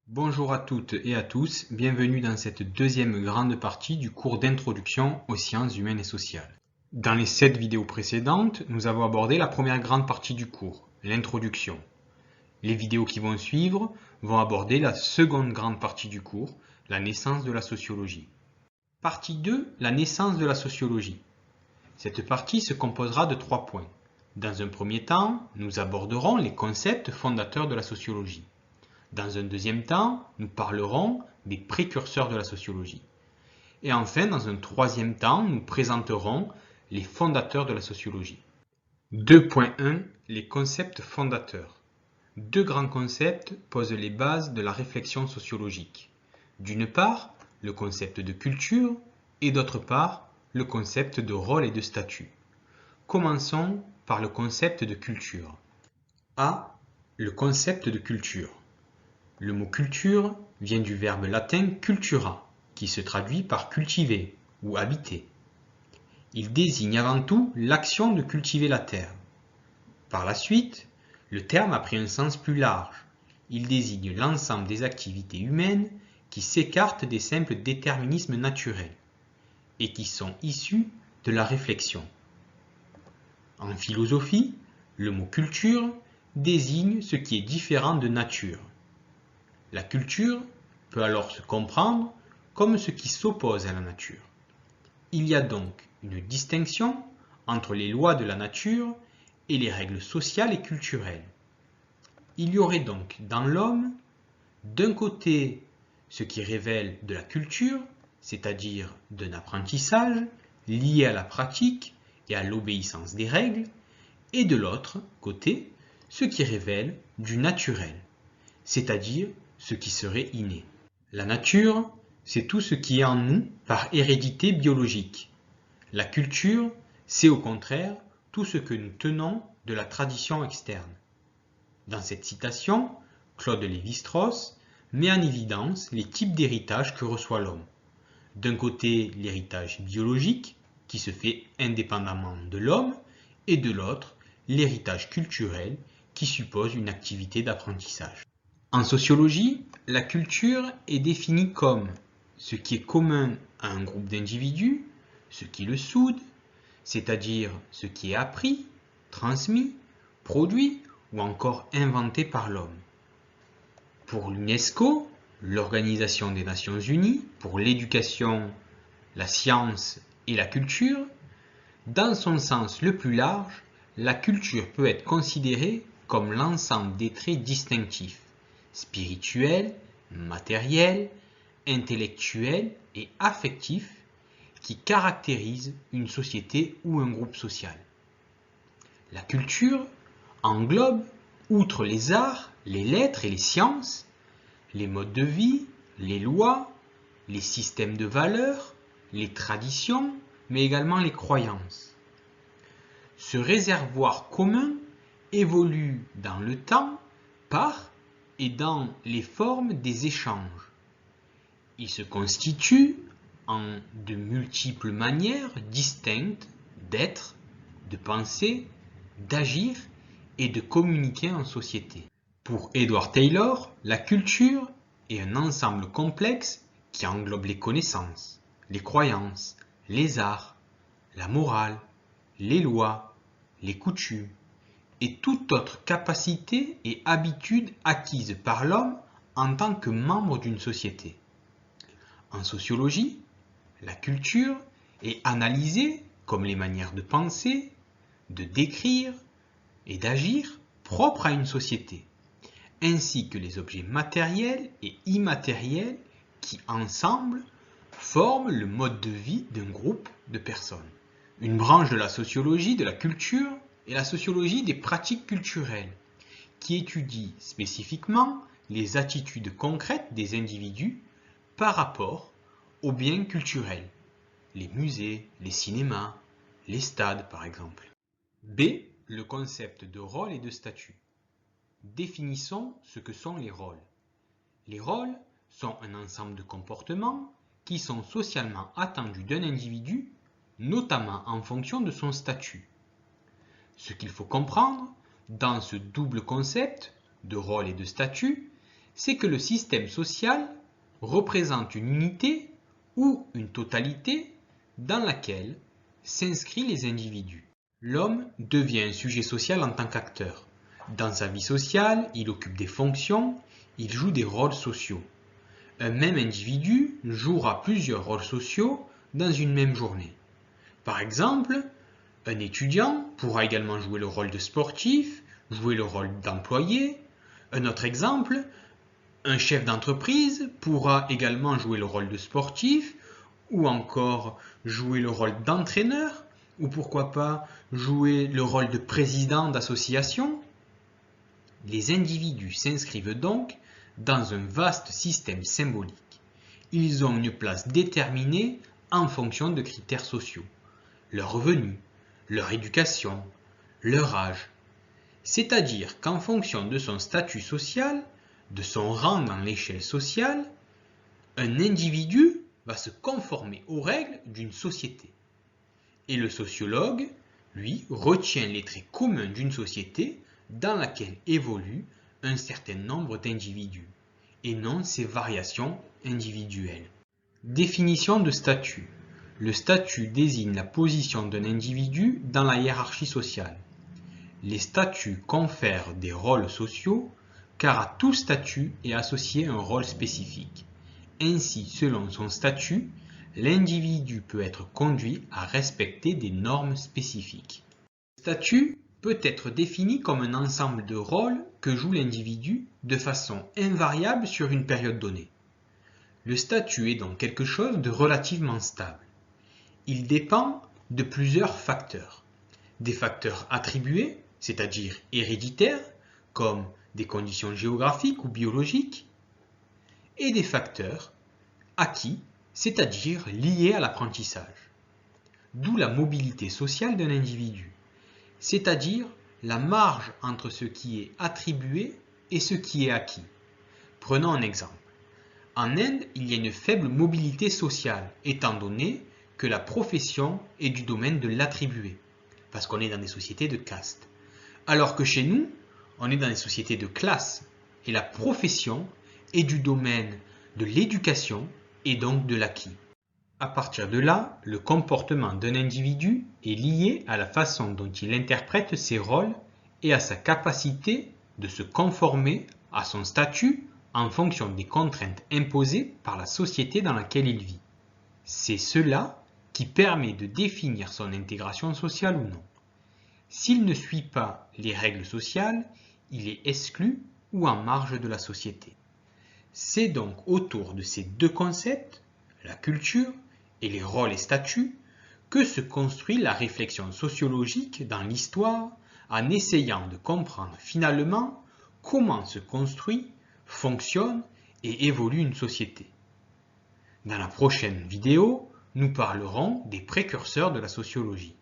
Bonjour à toutes et à tous, bienvenue dans cette deuxième grande partie du cours d'introduction aux sciences humaines et sociales. Dans les 7 vidéos précédentes, nous avons abordé la première grande partie du cours, l'introduction. Les vidéos qui vont suivre vont aborder la seconde grande partie du cours, la naissance de la sociologie. Partie 2, la naissance de la sociologie. Cette partie se composera de 3 points. Dans un premier temps, nous aborderons les concepts fondateurs de la sociologie. Dans un deuxième temps, nous parlerons des précurseurs de la sociologie. Et enfin, dans un troisième temps, nous présenterons les fondateurs de la sociologie. 2.1 Les concepts fondateurs. Deux grands concepts posent les bases de la réflexion sociologique. D'une part, le concept de culture et d'autre part, le concept de rôle et de statut. Commençons par le concept de culture. A. Le concept de culture. Le mot culture vient du verbe latin cultura, qui se traduit par cultiver ou habiter. Il désigne avant tout l'action de cultiver la terre. Par la suite, le terme a pris un sens plus large. Il désigne l'ensemble des activités humaines qui s'écartent des simples déterminismes naturels et qui sont issus de la réflexion. En philosophie, le mot culture désigne ce qui est différent de nature. La culture peut alors se comprendre comme ce qui s'oppose à la nature. Il y a donc une distinction entre les lois de la nature et les règles sociales et culturelles. Il y aurait donc dans l'homme, d'un côté, ce qui révèle de la culture, c'est-à-dire d'un apprentissage lié à la pratique et à l'obéissance des règles, et de l'autre côté, ce qui révèle du naturel, c'est-à-dire ce qui serait inné. La nature, c'est tout ce qui est en nous par hérédité biologique. La culture, c'est au contraire tout ce que nous tenons de la tradition externe. Dans cette citation, Claude Lévi-Strauss met en évidence les types d'héritage que reçoit l'homme. D'un côté, l'héritage biologique, qui se fait indépendamment de l'homme, et de l'autre, l'héritage culturel, qui suppose une activité d'apprentissage. En sociologie, la culture est définie comme ce qui est commun à un groupe d'individus, ce qui le soude, c'est-à-dire ce qui est appris, transmis, produit ou encore inventé par l'homme. Pour l'UNESCO, l'Organisation des Nations Unies pour l'éducation, la science et la culture, dans son sens le plus large, la culture peut être considérée comme l'ensemble des traits distinctifs spirituel, matériel, intellectuel et affectif qui caractérisent une société ou un groupe social. La culture englobe, outre les arts, les lettres et les sciences, les modes de vie, les lois, les systèmes de valeurs, les traditions, mais également les croyances. Ce réservoir commun évolue dans le temps par et dans les formes des échanges. Il se constitue en de multiples manières distinctes d'être, de penser, d'agir et de communiquer en société. Pour Edward Taylor, la culture est un ensemble complexe qui englobe les connaissances, les croyances, les arts, la morale, les lois, les coutumes, et toute autre capacité et habitude acquise par l'homme en tant que membre d'une société. En sociologie, la culture est analysée comme les manières de penser, de décrire et d'agir propres à une société, ainsi que les objets matériels et immatériels qui, ensemble, forment le mode de vie d'un groupe de personnes. Une branche de la sociologie de la culture et la sociologie des pratiques culturelles, qui étudie spécifiquement les attitudes concrètes des individus par rapport aux biens culturels, les musées, les cinémas, les stades par exemple. B. Le concept de rôle et de statut. Définissons ce que sont les rôles. Les rôles sont un ensemble de comportements qui sont socialement attendus d'un individu, notamment en fonction de son statut. Ce qu'il faut comprendre dans ce double concept de rôle et de statut, c'est que le système social représente une unité ou une totalité dans laquelle s'inscrivent les individus. L'homme devient un sujet social en tant qu'acteur. Dans sa vie sociale, il occupe des fonctions, il joue des rôles sociaux. Un même individu jouera plusieurs rôles sociaux dans une même journée. Par exemple, un étudiant pourra également jouer le rôle de sportif, jouer le rôle d'employé. Un autre exemple, un chef d'entreprise pourra également jouer le rôle de sportif ou encore jouer le rôle d'entraîneur ou pourquoi pas jouer le rôle de président d'association. Les individus s'inscrivent donc dans un vaste système symbolique. Ils ont une place déterminée en fonction de critères sociaux. Leur revenu, leur éducation, leur âge. C'est-à-dire qu'en fonction de son statut social, de son rang dans l'échelle sociale, un individu va se conformer aux règles d'une société. Et le sociologue, lui, retient les traits communs d'une société dans laquelle évoluent un certain nombre d'individus, et non ses variations individuelles. Définition de statut. Le statut désigne la position d'un individu dans la hiérarchie sociale. Les statuts confèrent des rôles sociaux, car à tout statut est associé un rôle spécifique. Ainsi, selon son statut, l'individu peut être conduit à respecter des normes spécifiques. Le statut peut être défini comme un ensemble de rôles que joue l'individu de façon invariable sur une période donnée. Le statut est donc quelque chose de relativement stable. Il dépend de plusieurs facteurs. Des facteurs attribués, c'est-à-dire héréditaires, comme des conditions géographiques ou biologiques, et des facteurs acquis, c'est-à-dire liés à l'apprentissage. D'où la mobilité sociale d'un individu, c'est-à-dire la marge entre ce qui est attribué et ce qui est acquis. Prenons un exemple. En Inde, il y a une faible mobilité sociale, étant donné que la profession est du domaine de l'attribué, parce qu'on est dans des sociétés de caste. Alors que chez nous, on est dans des sociétés de classe, et la profession est du domaine de l'éducation et donc de l'acquis. À partir de là, le comportement d'un individu est lié à la façon dont il interprète ses rôles et à sa capacité de se conformer à son statut en fonction des contraintes imposées par la société dans laquelle il vit. C'est cela qui permet de définir son intégration sociale ou non. S'il ne suit pas les règles sociales, il est exclu ou en marge de la société. C'est donc autour de ces deux concepts, la culture et les rôles et statuts, que se construit la réflexion sociologique dans l'histoire en essayant de comprendre finalement comment se construit, fonctionne et évolue une société. Dans la prochaine vidéo, nous parlerons des précurseurs de la sociologie.